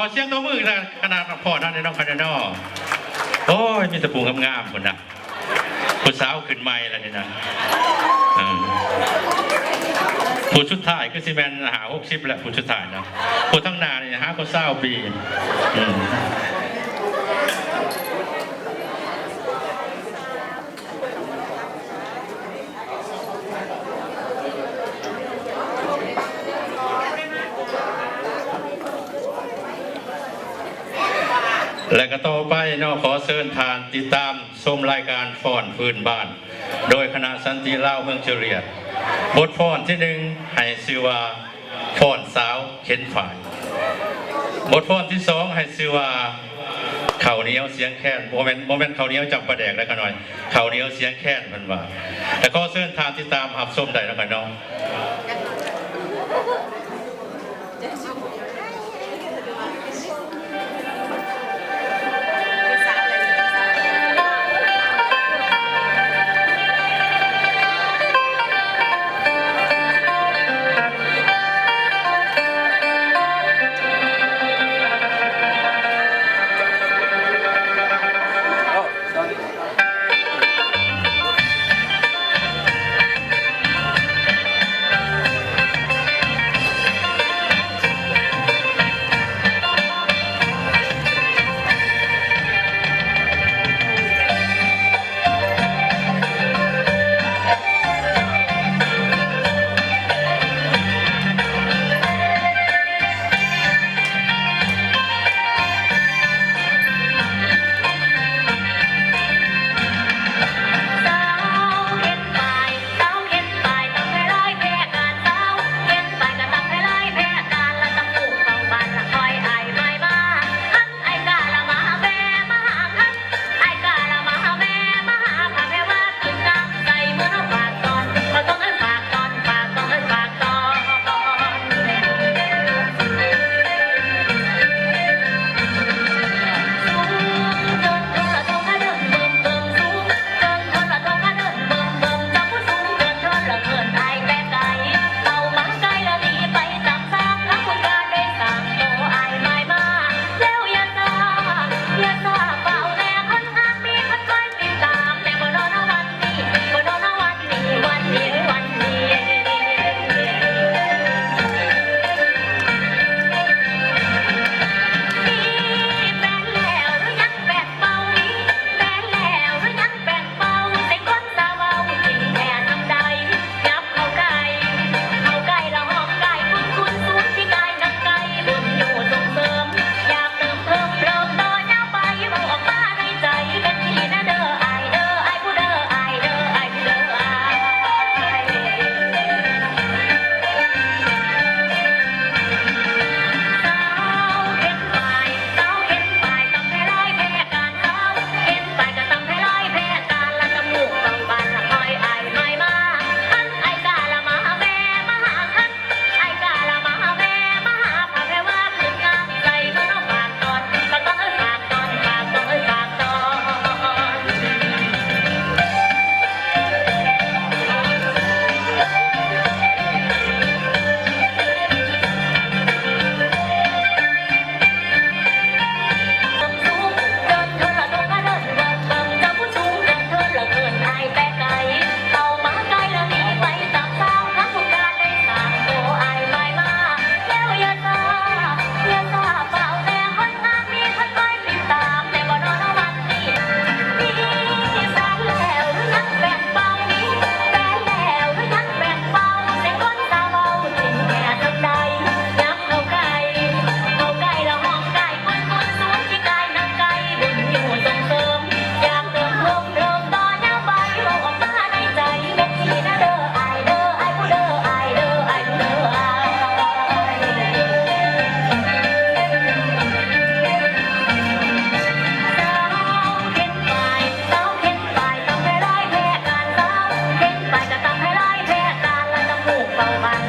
อเสียงตัวมือนะขนาดพ่อนั่นในน้องคาร์นอโอ้ยมีตะปูงามๆคนนะผู้สาวขึ้นไม้แล้วนี่นะผู้ชุดถ่ายคือซีแมนหา60แหละผู้ชุดถ่ายนะผู้ทั้งนาเนี่ยหาก็20 ปีและก็ต่อไปเนาะขอเชิญทานติดตามชมรายการฟ้อนพื้นบ้านโดยคณะสันติเล่าเมืองเฉลียดบทฟ้อนที่1ให้ชื่อว่าฟ้อนสาวเข็นฝ่ายบทฟ้อนที่2ให้ชื่อว่าเข่าเหนียวเสียงแค้นโมเมนต์เข่าเหนียวจับประแดกแล้วกันหน่อยเข่าเหนียวเสียงแค้นมันว่าแต่ก็เชิญทานติดตามหับชมได้แล้วกันเนาะเฝ้าบ้าน